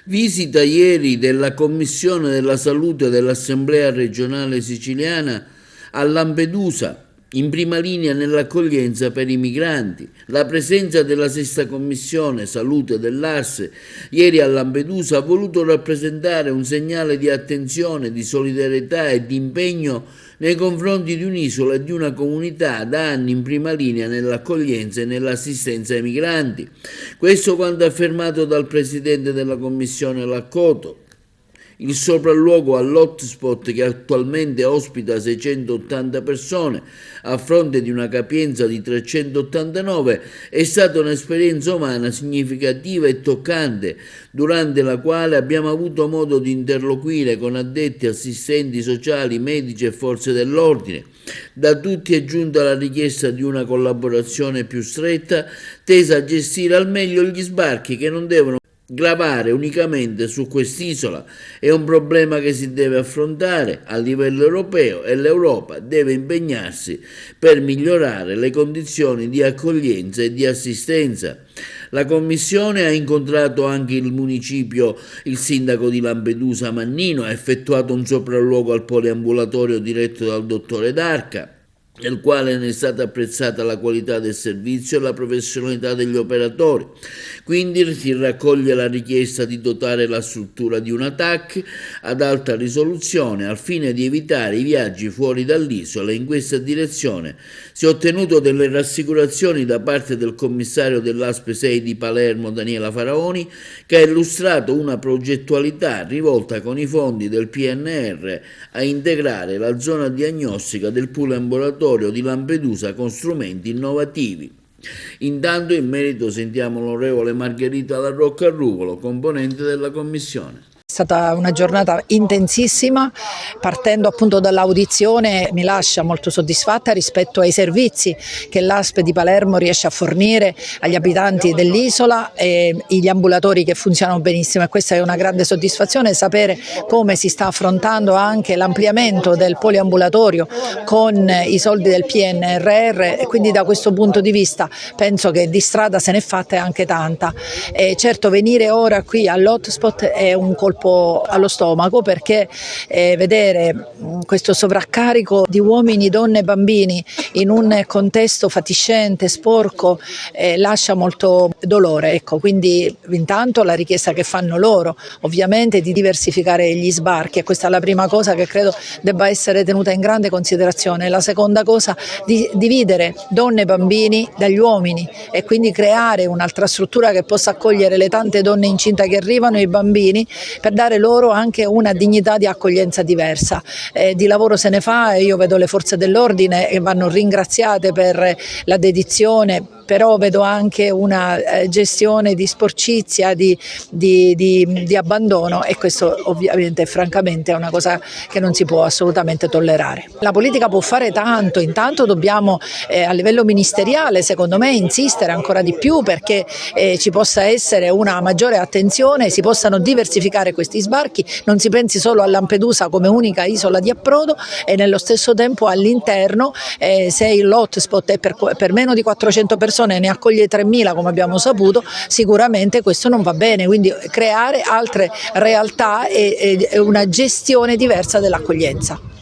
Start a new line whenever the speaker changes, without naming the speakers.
Visita ieri della Commissione della Salute dell'Assemblea regionale siciliana a Lampedusa, in prima linea nell'accoglienza per i migranti. La presenza della sesta Commissione Salute dell'ARS ieri a Lampedusa ha voluto rappresentare un segnale di attenzione, di solidarietà e di impegno nei confronti di un'isola e di una comunità da anni in prima linea nell'accoglienza e nell'assistenza ai migranti. Questo quanto affermato dal Presidente della Commissione Laccoto. Il sopralluogo all'hotspot, che attualmente ospita 680 persone a fronte di una capienza di 389, è stata un'esperienza umana significativa e toccante, durante la quale abbiamo avuto modo di interloquire con addetti, assistenti sociali, medici e forze dell'ordine. Da tutti è giunta la richiesta di una collaborazione più stretta, tesa a gestire al meglio gli sbarchi che non devono gravare unicamente su quest'isola. È un problema che si deve affrontare a livello europeo e l'Europa deve impegnarsi per migliorare le condizioni di accoglienza e di assistenza. La Commissione ha incontrato anche il municipio, il sindaco di Lampedusa Mannino, ha effettuato un sopralluogo al poliambulatorio diretto dal dottore D'Arca, nel quale ne è stata apprezzata la qualità del servizio e la professionalità degli operatori. Quindi si raccoglie la richiesta di dotare la struttura di una TAC ad alta risoluzione al fine di evitare i viaggi fuori dall'isola. In questa direzione si è ottenuto delle rassicurazioni da parte del commissario dell'ASP 6 di Palermo, Daniela Faraoni, che ha illustrato una progettualità rivolta con i fondi del PNR a integrare la zona diagnostica del poliambulatorio di Lampedusa con strumenti innovativi. Intanto in merito sentiamo l'onorevole Margherita La Rocca Ruvolo, componente della Commissione.
È stata una giornata intensissima, partendo appunto dall'audizione mi lascia molto soddisfatta rispetto ai servizi che l'ASP di Palermo riesce a fornire agli abitanti dell'isola e gli ambulatori che funzionano benissimo, e questa è una grande soddisfazione, sapere come si sta affrontando anche l'ampliamento del poliambulatorio con i soldi del PNRR, e quindi da questo punto di vista penso che di strada se n'è fatta e anche tanta. Certo, venire ora qui all'hotspot è un colpo allo stomaco, perché vedere questo sovraccarico di uomini, donne e bambini in un contesto fatiscente, sporco, lascia molto dolore. Ecco, quindi intanto la richiesta che fanno loro ovviamente di diversificare gli sbarchi, e questa è la prima cosa che credo debba essere tenuta in grande considerazione. La seconda cosa, di dividere donne e bambini dagli uomini, e quindi creare un'altra struttura che possa accogliere le tante donne incinte che arrivano e i bambini, per dare loro anche una dignità di accoglienza diversa. Di lavoro se ne fa, e io vedo le forze dell'ordine che vanno ringraziate per la dedizione, però vedo anche una gestione di sporcizia, di abbandono, e questo ovviamente francamente è una cosa che non si può assolutamente tollerare. La politica può fare tanto, intanto dobbiamo a livello ministeriale secondo me insistere ancora di più perché ci possa essere una maggiore attenzione, si possano diversificare questi sbarchi, non si pensi solo a Lampedusa come unica isola di approdo, e nello stesso tempo all'interno se l'hotspot è per meno di 400 persone ne accoglie 3.000 come abbiamo saputo, sicuramente questo non va bene, quindi creare altre realtà e una gestione diversa dell'accoglienza.